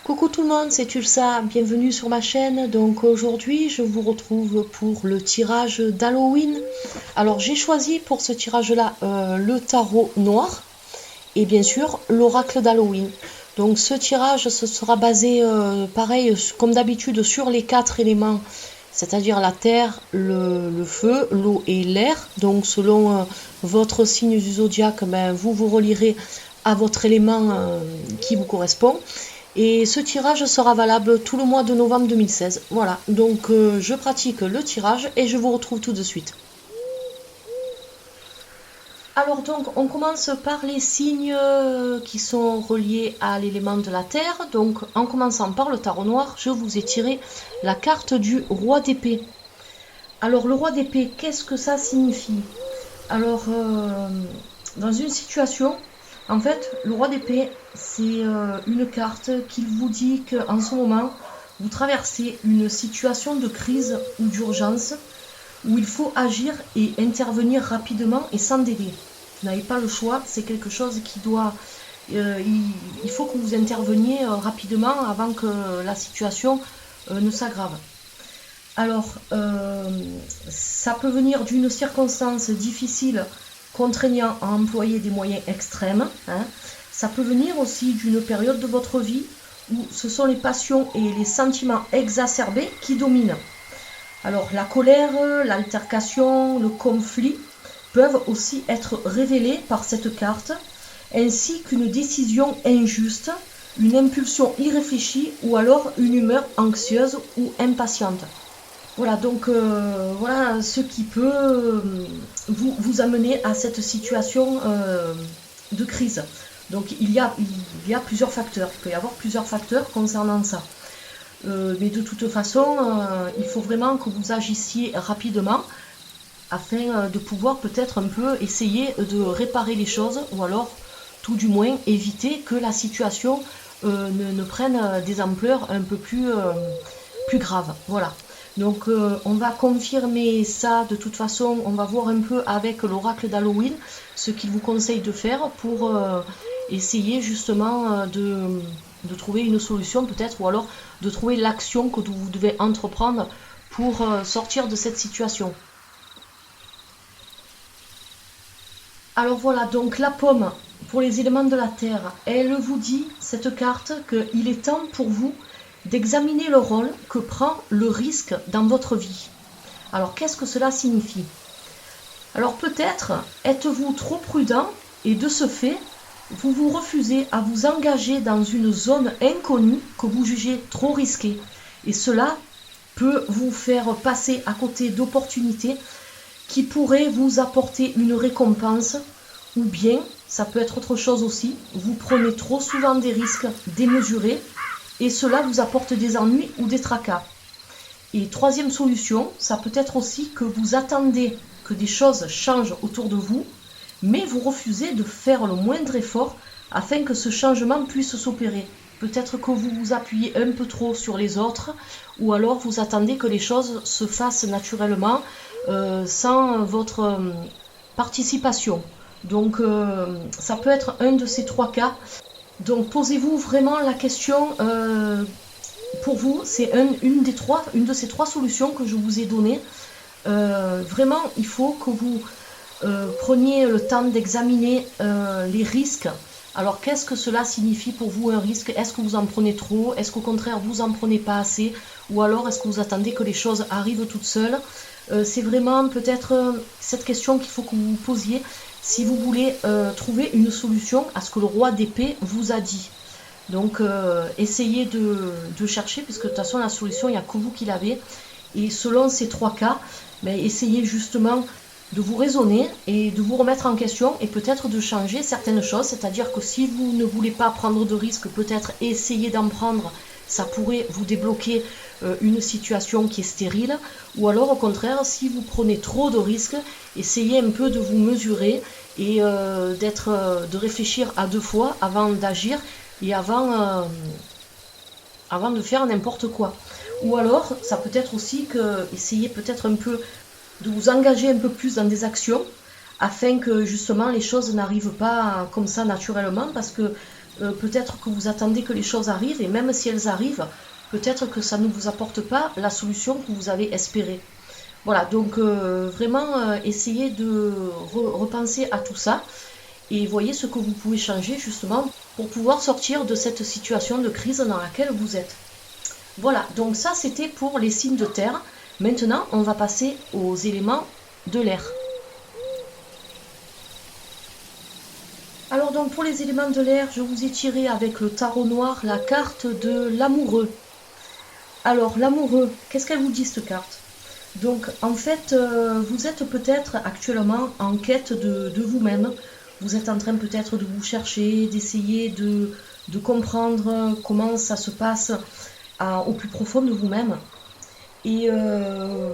Coucou tout le monde, c'est Tulsa, bienvenue sur ma chaîne. Donc aujourd'hui je vous retrouve pour le tirage d'Halloween. Alors j'ai choisi pour ce tirage là le tarot noir et bien sûr l'oracle d'Halloween. Donc ce tirage ce sera basé pareil comme d'habitude sur les 4 éléments, c'est-à-dire la terre, le feu, l'eau et l'air. Donc selon votre signe du zodiaque, vous relierez à votre élément qui vous correspond. Et ce tirage sera valable tout le mois de novembre 2016. Voilà, donc je pratique le tirage et je vous retrouve tout de suite. Alors donc, on commence par les signes qui sont reliés à l'élément de la terre. Donc, en commençant par le tarot noir, je vous ai tiré la carte du roi d'épée. Alors, le roi d'épée, qu'est-ce que ça signifie? Alors, dans une situation... En fait, le roi d'épée, c'est une carte qui vous dit qu'en ce moment, vous traversez une situation de crise ou d'urgence où il faut agir et intervenir rapidement et sans délai. Vous n'avez pas le choix, c'est quelque chose qui doit... il faut que vous interveniez rapidement avant que la situation ne s'aggrave. Alors, ça peut venir d'une circonstance difficile contraignant à employer des moyens extrêmes. Ça peut venir aussi d'une période de votre vie où ce sont les passions et les sentiments exacerbés qui dominent. Alors la colère, l'altercation, le conflit peuvent aussi être révélés par cette carte, ainsi qu'une décision injuste, une impulsion irréfléchie ou alors une humeur anxieuse ou impatiente. Voilà, donc voilà ce qui peut vous amener à cette situation de crise. Donc il y a plusieurs facteurs, il peut y avoir plusieurs facteurs concernant ça. Mais de toute façon, il faut vraiment que vous agissiez rapidement afin de pouvoir peut-être un peu essayer de réparer les choses ou alors tout du moins éviter que la situation ne prenne des ampleurs un peu plus graves. Voilà. Donc on va confirmer ça de toute façon, on va voir un peu avec l'oracle d'Halloween ce qu'il vous conseille de faire pour essayer justement de trouver une solution peut-être, ou alors de trouver l'action que vous devez entreprendre pour sortir de cette situation. Alors voilà, donc la pomme pour les éléments de la terre, elle vous dit, cette carte, qu'il est temps pour vous d'examiner le rôle que prend le risque dans votre vie. Alors qu'est-ce que cela signifie? Alors peut-être êtes-vous trop prudent et de ce fait, vous vous refusez à vous engager dans une zone inconnue que vous jugez trop risquée. Et cela peut vous faire passer à côté d'opportunités qui pourraient vous apporter une récompense, ou bien, ça peut être autre chose aussi, vous prenez trop souvent des risques démesurés et cela vous apporte des ennuis ou des tracas. Et troisième solution, ça peut être aussi que vous attendez que des choses changent autour de vous, mais vous refusez de faire le moindre effort afin que ce changement puisse s'opérer. Peut-être que vous vous appuyez un peu trop sur les autres, ou alors vous attendez que les choses se fassent naturellement sans votre participation. Donc ça peut être un de ces trois cas. Donc posez-vous vraiment la question, pour vous, c'est une de ces trois solutions que je vous ai données. Vraiment, il faut que vous preniez le temps d'examiner les risques. Alors qu'est-ce que cela signifie pour vous un risque? Est-ce que vous en prenez trop? Est-ce qu'au contraire vous en prenez pas assez? Ou alors est-ce que vous attendez que les choses arrivent toutes seules? C'est vraiment peut-être cette question qu'il faut que vous vous posiez si vous voulez trouver une solution à ce que le roi d'épée vous a dit. Donc essayez de chercher, puisque de toute façon la solution, il n'y a que vous qui l'avez. Et selon ces trois cas, essayez justement de vous raisonner et de vous remettre en question et peut-être de changer certaines choses. C'est-à-dire que si vous ne voulez pas prendre de risques, peut-être essayer d'en prendre, ça pourrait vous débloquer une situation qui est stérile. Ou alors au contraire, si vous prenez trop de risques, essayez un peu de vous mesurer et de réfléchir à deux fois avant d'agir et avant de faire n'importe quoi. Ou alors, ça peut être aussi que essayez peut-être un peu de vous engager un peu plus dans des actions afin que justement les choses n'arrivent pas comme ça naturellement, parce que peut-être que vous attendez que les choses arrivent, et même si elles arrivent, peut-être que ça ne vous apporte pas la solution que vous avez espérée. Voilà, donc vraiment essayez de repenser à tout ça et voyez ce que vous pouvez changer justement pour pouvoir sortir de cette situation de crise dans laquelle vous êtes. Voilà, donc ça c'était pour les signes de terre. Maintenant, on va passer aux éléments de l'air. Alors donc pour les éléments de l'air, je vous ai tiré avec le tarot noir la carte de l'amoureux. Alors l'amoureux, qu'est-ce qu'elle vous dit cette carte? Donc en fait, vous êtes peut-être actuellement en quête de vous-même. Vous êtes en train peut-être de vous chercher, d'essayer de comprendre comment ça se passe au plus profond de vous-même. Et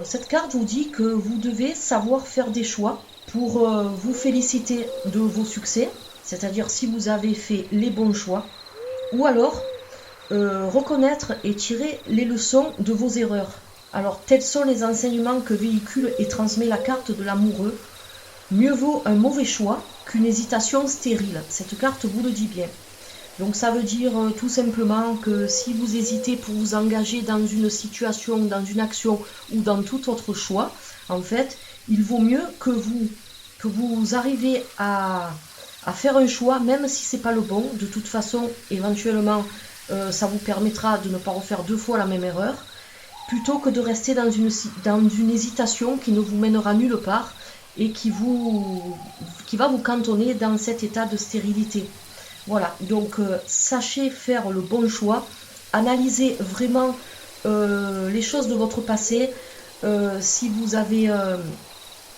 cette carte vous dit que vous devez savoir faire des choix pour vous féliciter de vos succès, c'est-à-dire si vous avez fait les bons choix, ou alors reconnaître et tirer les leçons de vos erreurs. Alors, tels sont les enseignements que véhicule et transmet la carte de l'amoureux. Mieux vaut un mauvais choix qu'une hésitation stérile. Cette carte vous le dit bien. Donc ça veut dire tout simplement que si vous hésitez pour vous engager dans une situation, dans une action ou dans tout autre choix, en fait, il vaut mieux que vous arrivez à faire un choix, même si c'est pas le bon. De toute façon, éventuellement, ça vous permettra de ne pas refaire deux fois la même erreur, plutôt que de rester dans une hésitation qui ne vous mènera nulle part et qui va vous cantonner dans cet état de stérilité. Voilà, donc sachez faire le bon choix, analysez vraiment les choses de votre passé, si vous avez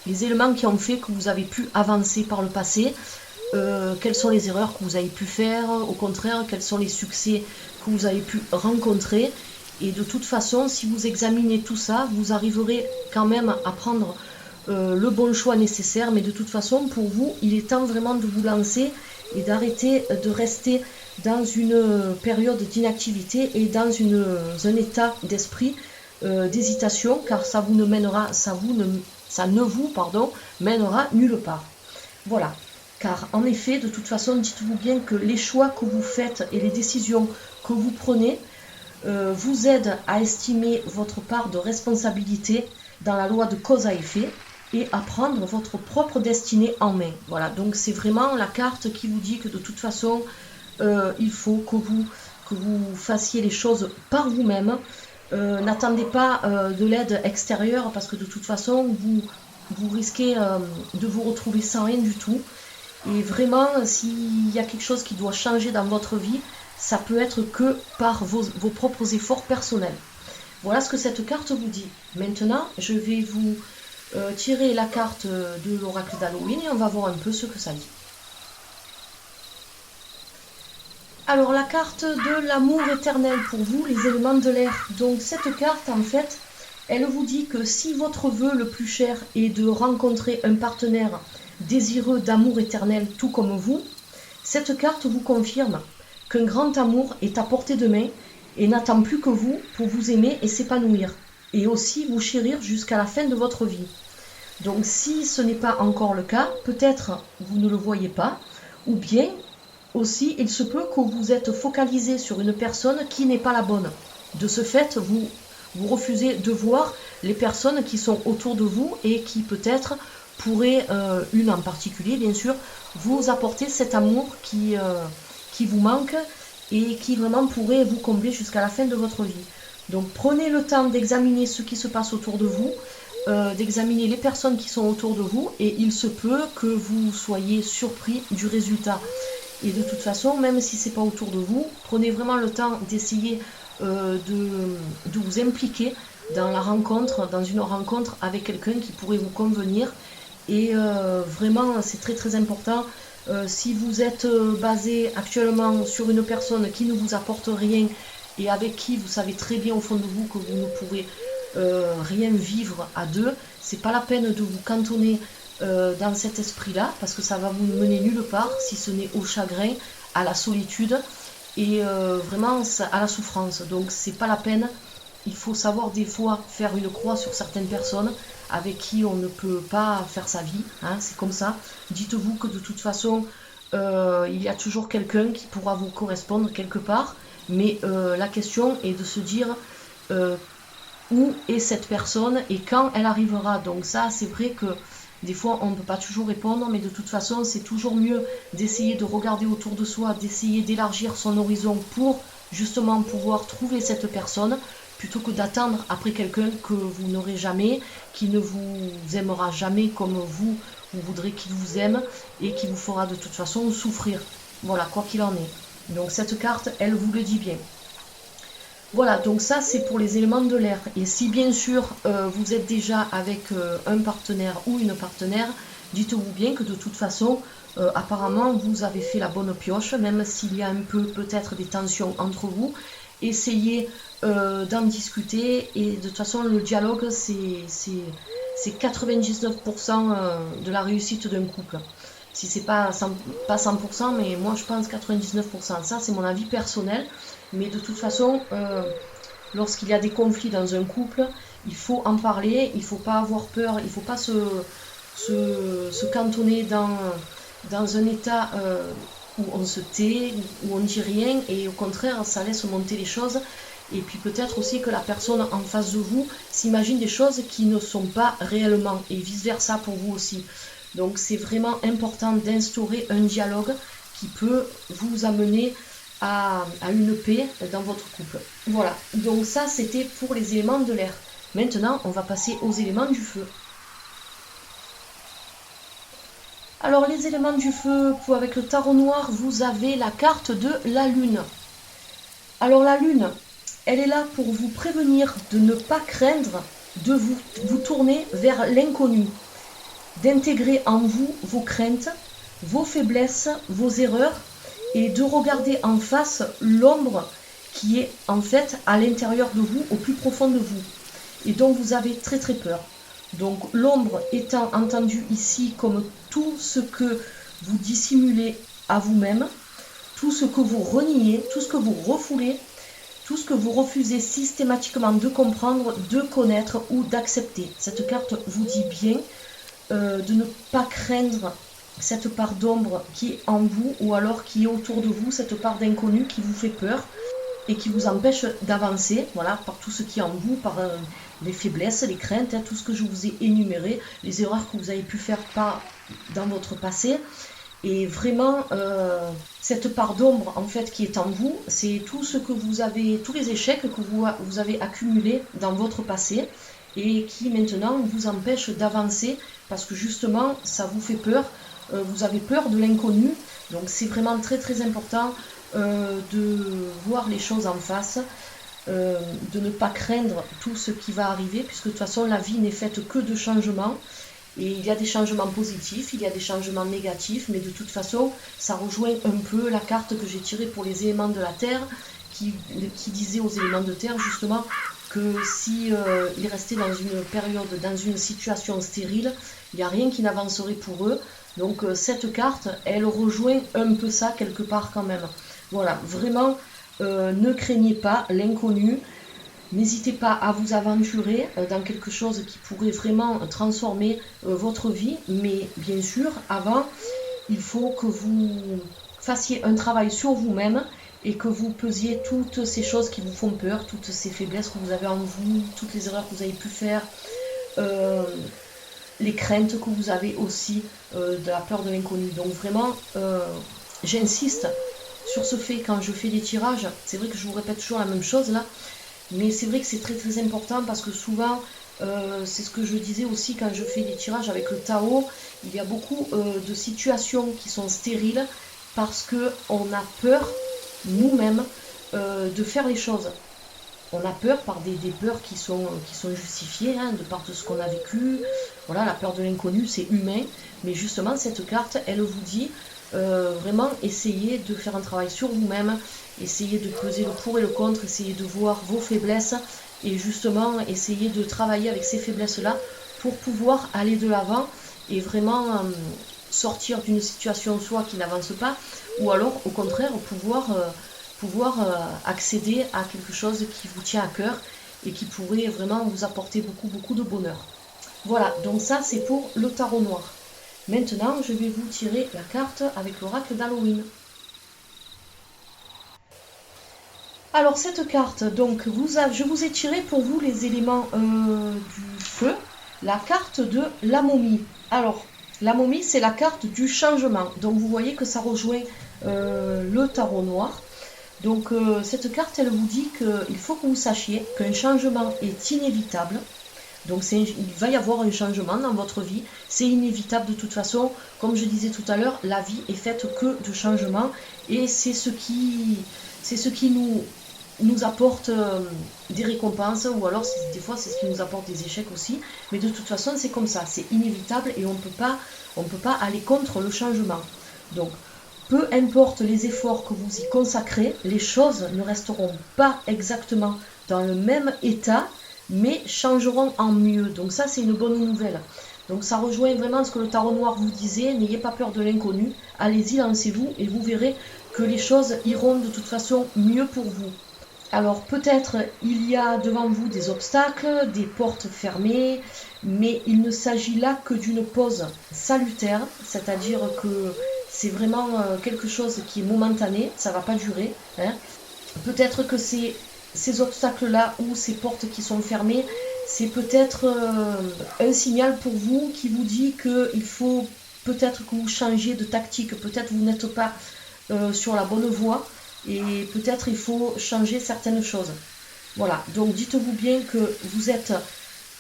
les éléments qui ont fait que vous avez pu avancer par le passé, quelles sont les erreurs que vous avez pu faire, au contraire, quels sont les succès que vous avez pu rencontrer. Et de toute façon, si vous examinez tout ça, vous arriverez quand même à prendre le bon choix nécessaire. Mais de toute façon, pour vous, il est temps vraiment de vous lancer et d'arrêter de rester dans une période d'inactivité et dans un état d'esprit d'hésitation, car ça ne vous mènera nulle part. Voilà. Car en effet, de toute façon, dites-vous bien que les choix que vous faites et les décisions que vous prenez vous aident à estimer votre part de responsabilité dans la loi de cause à effet et à prendre votre propre destinée en main. Voilà, donc c'est vraiment la carte qui vous dit que de toute façon, il faut que vous fassiez les choses par vous-même. N'attendez pas de l'aide extérieure parce que de toute façon, vous risquez de vous retrouver sans rien du tout. Et vraiment, s'il y a quelque chose qui doit changer dans votre vie, ça peut être que par vos propres efforts personnels. Voilà ce que cette carte vous dit. Maintenant, je vais vous tirer la carte de l'oracle d'Halloween et on va voir un peu ce que ça dit. Alors, la carte de l'amour éternel pour vous, les éléments de l'air. Donc, cette carte, en fait, elle vous dit que si votre vœu le plus cher est de rencontrer un partenaire désireux d'amour éternel tout comme vous, cette carte vous confirme qu'un grand amour est à portée de main et n'attend plus que vous pour vous aimer et s'épanouir, et aussi vous chérir jusqu'à la fin de votre vie. Donc si ce n'est pas encore le cas, peut-être vous ne le voyez pas, ou bien aussi il se peut que vous êtes focalisé sur une personne qui n'est pas la bonne. De ce fait, vous refusez de voir les personnes qui sont autour de vous et qui peut-être pourraient, une en particulier bien sûr, vous apporter cet amour qui vous manque et qui vraiment pourrait vous combler jusqu'à la fin de votre vie. Donc prenez le temps d'examiner ce qui se passe autour de vous, d'examiner les personnes qui sont autour de vous, et il se peut que vous soyez surpris du résultat. Et de toute façon, même si c'est pas autour de vous, prenez vraiment le temps d'essayer de vous impliquer dans une rencontre avec quelqu'un qui pourrait vous convenir. Et vraiment, c'est très très important. Si vous êtes basé actuellement sur une personne qui ne vous apporte rien et avec qui vous savez très bien au fond de vous que vous ne pourrez rien vivre à deux, c'est pas la peine de vous cantonner dans cet esprit-là, parce que ça va vous mener nulle part si ce n'est au chagrin, à la solitude et vraiment à la souffrance. Donc c'est pas la peine. Il faut savoir des fois faire une croix sur certaines personnes avec qui on ne peut pas faire sa vie, hein, c'est comme ça. Dites-vous que de toute façon, il y a toujours quelqu'un qui pourra vous correspondre quelque part, mais la question est de se dire où est cette personne et quand elle arrivera. Donc ça, c'est vrai que des fois, on ne peut pas toujours répondre, mais de toute façon, c'est toujours mieux d'essayer de regarder autour de soi, d'essayer d'élargir son horizon pour justement pouvoir trouver cette personne, plutôt que d'attendre après quelqu'un que vous n'aurez jamais, qui ne vous aimera jamais comme vous voudrez qu'il vous aime et qui vous fera de toute façon souffrir. Voilà, quoi qu'il en est. Donc cette carte, elle vous le dit bien. Voilà, donc ça c'est pour les éléments de l'air. Et si bien sûr vous êtes déjà avec un partenaire ou une partenaire, dites-vous bien que de toute façon, apparemment vous avez fait la bonne pioche, même s'il y a un peu peut-être des tensions entre vous. Essayez d'en discuter et de toute façon le dialogue c'est 99% de la réussite d'un couple. Si c'est pas 100%, mais moi je pense 99%. Ça c'est mon avis personnel. Mais de toute façon, lorsqu'il y a des conflits dans un couple, il faut en parler, il ne faut pas avoir peur, il ne faut pas se cantonner dans un état où on se tait, où on ne dit rien, et au contraire, ça laisse monter les choses. Et puis peut-être aussi que la personne en face de vous s'imagine des choses qui ne sont pas réellement, et vice-versa pour vous aussi. Donc c'est vraiment important d'instaurer un dialogue qui peut vous amener à une paix dans votre couple. Voilà, donc ça c'était pour les éléments de l'air. Maintenant, on va passer aux éléments du feu. Alors les éléments du feu, avec le tarot noir, vous avez la carte de la lune. Alors la lune, elle est là pour vous prévenir de ne pas craindre de vous tourner vers l'inconnu, d'intégrer en vous vos craintes, vos faiblesses, vos erreurs, et de regarder en face l'ombre qui est en fait à l'intérieur de vous, au plus profond de vous, et dont vous avez très très peur. Donc l'ombre étant entendue ici comme tout ce que vous dissimulez à vous-même, tout ce que vous reniez, tout ce que vous refoulez, tout ce que vous refusez systématiquement de comprendre, de connaître ou d'accepter. Cette carte vous dit bien de ne pas craindre cette part d'ombre qui est en vous ou alors qui est autour de vous, cette part d'inconnu qui vous fait peur et qui vous empêche d'avancer, voilà, par tout ce qui est en vous, par les faiblesses, les craintes, tout ce que je vous ai énuméré, les erreurs que vous avez pu faire dans votre passé. Et vraiment, cette part d'ombre en fait qui est en vous, c'est tout ce que vous avez, tous les échecs que vous avez accumulés dans votre passé et qui maintenant vous empêchent d'avancer parce que justement ça vous fait peur. Vous avez peur de l'inconnu, donc c'est vraiment très très important de voir les choses en face, de ne pas craindre tout ce qui va arriver, puisque de toute façon la vie n'est faite que de changements, et il y a des changements positifs, il y a des changements négatifs, mais de toute façon ça rejoint un peu la carte que j'ai tirée pour les éléments de la Terre, qui disait aux éléments de Terre justement que si ils restaient dans une période, dans une situation stérile, il n'y a rien qui n'avancerait pour eux. Donc cette carte, elle rejoint un peu ça quelque part quand même. Voilà, vraiment, ne craignez pas l'inconnu. N'hésitez pas à vous aventurer dans quelque chose qui pourrait vraiment transformer votre vie. Mais bien sûr, avant, il faut que vous fassiez un travail sur vous-même et que vous pesiez toutes ces choses qui vous font peur, toutes ces faiblesses que vous avez en vous, toutes les erreurs que vous avez pu faire. Les craintes que vous avez aussi, de la peur de l'inconnu. Donc vraiment, j'insiste sur ce fait quand je fais des tirages. C'est vrai que je vous répète toujours la même chose là, mais c'est vrai que c'est très très important parce que souvent, c'est ce que je disais aussi quand je fais des tirages avec le tarot, il y a beaucoup de situations qui sont stériles parce qu'on a peur nous-mêmes de faire les choses. On a peur par des peurs qui sont justifiées, de par tout ce qu'on a vécu. Voilà, la peur de l'inconnu, c'est humain. Mais justement, cette carte, elle vous dit vraiment essayez de faire un travail sur vous-même, essayez de peser le pour et le contre, essayez de voir vos faiblesses et justement essayez de travailler avec ces faiblesses-là pour pouvoir aller de l'avant et vraiment sortir d'une situation soit qui n'avance pas ou alors au contraire pouvoir accéder à quelque chose qui vous tient à cœur et qui pourrait vraiment vous apporter beaucoup de bonheur. Voilà, donc ça c'est pour le tarot noir. Maintenant, je vais vous tirer la carte avec l'oracle d'Halloween. Alors cette carte, donc je vous ai tiré pour vous les éléments du feu, la carte de la momie. Alors, la momie, c'est la carte du changement. Donc vous voyez que ça rejoint le tarot noir. Donc cette carte, elle vous dit qu'il faut que vous sachiez qu'un changement est inévitable. Donc il va y avoir un changement dans votre vie, c'est inévitable de toute façon. Comme je disais tout à l'heure, la vie est faite que de changements et c'est ce qui nous apporte des récompenses, ou alors des fois c'est ce qui nous apporte des échecs aussi. Mais de toute façon c'est comme ça, c'est inévitable et on ne peut pas aller contre le changement. Donc peu importe les efforts que vous y consacrez, les choses ne resteront pas exactement dans le même état, mais changeront en mieux. Donc ça, c'est une bonne nouvelle. Donc ça rejoint vraiment ce que le tarot noir vous disait, n'ayez pas peur de l'inconnu, allez-y, lancez-vous, et vous verrez que les choses iront de toute façon mieux pour vous. Alors peut-être il y a devant vous des obstacles, des portes fermées, mais il ne s'agit là que d'une pause salutaire, c'est-à-dire que c'est vraiment quelque chose qui est momentané, ça ne va pas durer. Hein. Peut-être que ces obstacles-là ou ces portes qui sont fermées, c'est peut-être un signal pour vous qui vous dit qu'il faut peut-être que vous changiez de tactique, peut-être vous n'êtes pas sur la bonne voie et peut-être il faut changer certaines choses. Voilà, donc dites-vous bien que vous êtes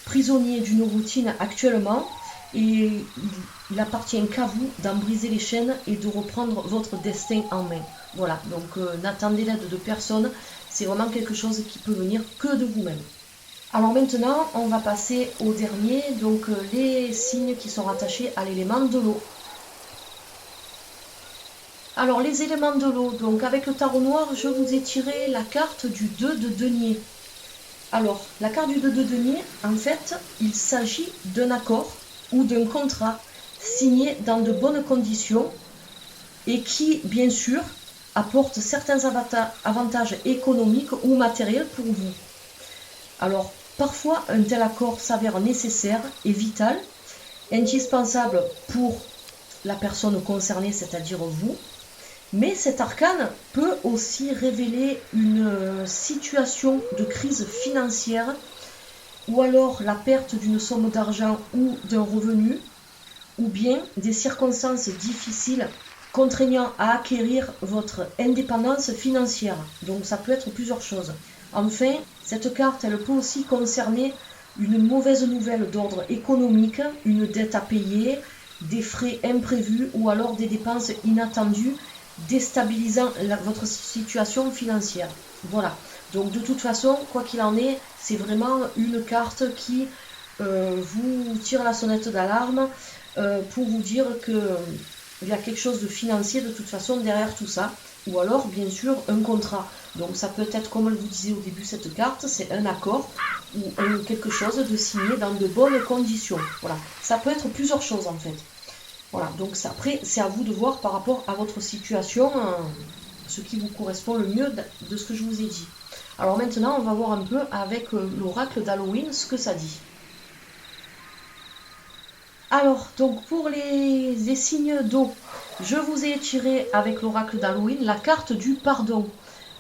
prisonnier d'une routine actuellement et il appartient qu'à vous d'en briser les chaînes et de reprendre votre destin en main. Voilà, donc n'attendez l'aide de personne, c'est vraiment quelque chose qui peut venir que de vous-même. Alors maintenant, on va passer au dernier, donc les signes qui sont rattachés à l'élément de l'eau. Alors les éléments de l'eau, donc avec le tarot noir, je vous ai tiré la carte du 2 de denier. Alors, la carte du 2 de denier, en fait, il s'agit d'un accord ou d'un contrat signé dans de bonnes conditions et qui, bien sûr, apporte certains avantages économiques ou matériels pour vous. Alors, parfois, un tel accord s'avère nécessaire et vital, indispensable pour la personne concernée, c'est-à-dire vous. Mais cet arcane peut aussi révéler une situation de crise financière ou alors la perte d'une somme d'argent ou d'un revenu, ou bien des circonstances difficiles contraignant à acquérir votre indépendance financière. Donc ça peut être plusieurs choses. Enfin, cette carte, elle peut aussi concerner une mauvaise nouvelle d'ordre économique, une dette à payer, des frais imprévus ou alors des dépenses inattendues déstabilisant votre situation financière. Voilà. Donc de toute façon, quoi qu'il en est, c'est vraiment une carte qui vous tire la sonnette d'alarme pour vous dire qu'il y a quelque chose de financier de toute façon derrière tout ça. Ou alors, bien sûr, un contrat. Donc ça peut être, comme je vous disais au début, cette carte, c'est un accord ou quelque chose de signé dans de bonnes conditions. Voilà. Ça peut être plusieurs choses en fait. Voilà, donc après, c'est à vous de voir par rapport à votre situation ce qui vous correspond le mieux de ce que je vous ai dit. Alors maintenant, on va voir un peu avec l'oracle d'Halloween ce que ça dit. Alors, donc pour les signes d'eau, je vous ai tiré avec l'oracle d'Halloween la carte du pardon.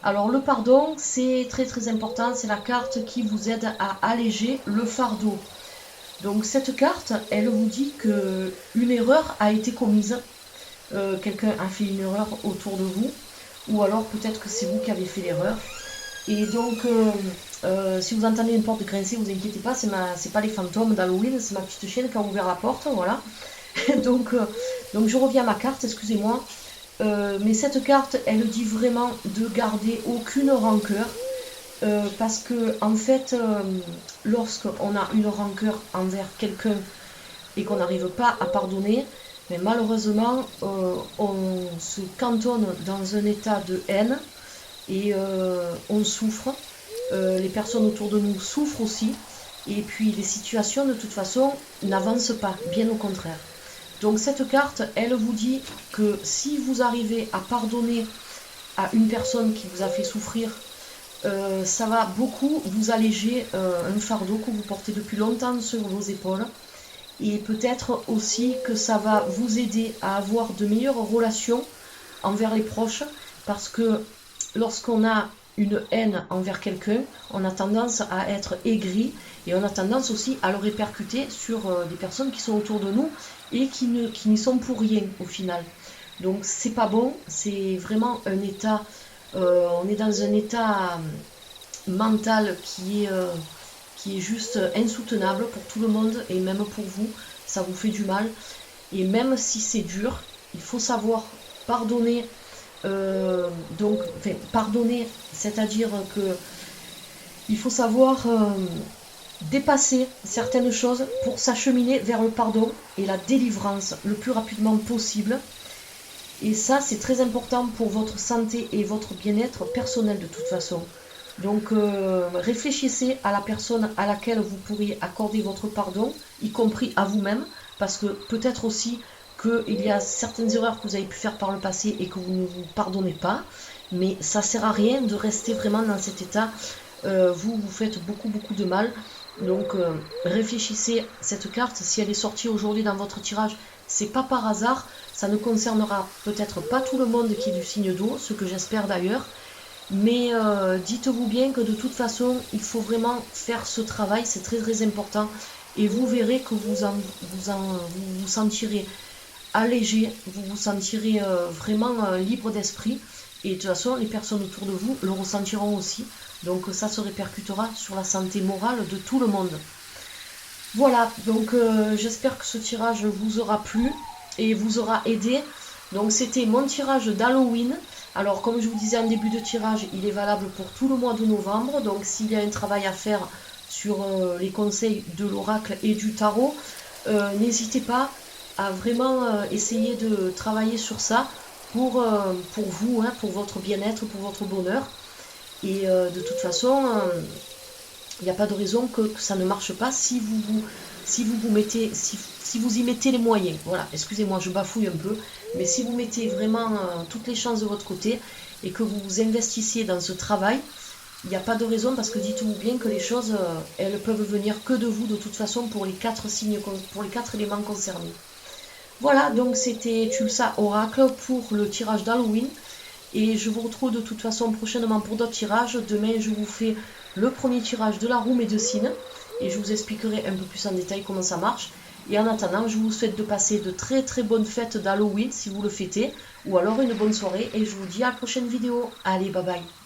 Alors le pardon, c'est très très important, c'est la carte qui vous aide à alléger le fardeau. Donc cette carte, elle vous dit qu'une erreur a été commise, quelqu'un a fait une erreur autour de vous, ou alors peut-être que c'est vous qui avez fait l'erreur. Et donc, si vous entendez une porte grincer, vous inquiétez pas, c'est pas les fantômes d'Halloween, c'est ma petite chienne qui a ouvert la porte, voilà. donc je reviens à ma carte, excusez-moi. Mais cette carte, elle dit vraiment de garder aucune rancœur. Parce que en fait, lorsqu'on a une rancœur envers quelqu'un et qu'on n'arrive pas à pardonner, mais malheureusement, on se cantonne dans un état de haine et on souffre. Les personnes autour de nous souffrent aussi. Et puis les situations, de toute façon, n'avancent pas, bien au contraire. Donc cette carte, elle vous dit que si vous arrivez à pardonner à une personne qui vous a fait souffrir, ça va beaucoup vous alléger un fardeau que vous portez depuis longtemps sur vos épaules et peut-être aussi que ça va vous aider à avoir de meilleures relations envers les proches, parce que lorsqu'on a une haine envers quelqu'un, on a tendance à être aigri et on a tendance aussi à le répercuter sur des personnes qui sont autour de nous et qui n'y sont pour rien au final. Donc c'est pas bon, c'est vraiment un état, on est dans un état mental qui est juste insoutenable pour tout le monde et même pour vous, ça vous fait du mal. Et même si c'est dur, il faut savoir pardonner. Pardonner, c'est-à-dire que il faut savoir dépasser certaines choses pour s'acheminer vers le pardon et la délivrance le plus rapidement possible. Et ça, c'est très important pour votre santé et votre bien-être personnel de toute façon. Donc réfléchissez à la personne à laquelle vous pourriez accorder votre pardon, y compris à vous-même, parce que peut-être aussi qu'il y a certaines erreurs que vous avez pu faire par le passé et que vous ne vous pardonnez pas, mais ça sert à rien de rester vraiment dans cet état. Vous faites beaucoup de mal. Donc réfléchissez, cette carte, si elle est sortie aujourd'hui dans votre tirage, c'est pas par hasard, ça ne concernera peut-être pas tout le monde qui est du signe d'eau, ce que j'espère d'ailleurs, mais dites-vous bien que de toute façon, il faut vraiment faire ce travail, c'est très important, et vous verrez que vous vous sentirez allégé, vous vous sentirez vraiment libre d'esprit, et de toute façon, les personnes autour de vous le ressentiront aussi, donc ça se répercutera sur la santé morale de tout le monde. Voilà, donc j'espère que ce tirage vous aura plu et vous aura aidé. Donc c'était mon tirage d'Halloween. Alors comme je vous disais en début de tirage, il est valable pour tout le mois de novembre. Donc s'il y a un travail à faire sur les conseils de l'oracle et du tarot, n'hésitez pas à vraiment essayer de travailler sur ça pour vous, hein, pour votre bien-être, pour votre bonheur. Et de toute façon, il n'y a pas de raison que ça ne marche pas si vous y mettez les moyens. Voilà, excusez-moi, je bafouille un peu, mais si vous mettez vraiment toutes les chances de votre côté et que vous vous investissiez dans ce travail, il n'y a pas de raison, parce que dites-vous bien que les choses, elles peuvent venir que de vous de toute façon pour les 4 signes, pour les 4 éléments concernés. Voilà, donc c'était Tulsa Oracle pour le tirage d'Halloween. Et je vous retrouve de toute façon prochainement pour d'autres tirages. Demain, je vous fais le premier tirage de la roue médecine et je vous expliquerai un peu plus en détail comment ça marche. Et en attendant, je vous souhaite de passer de très bonnes fêtes d'Halloween si vous le fêtez, ou alors une bonne soirée, et je vous dis à la prochaine vidéo. Allez, bye bye.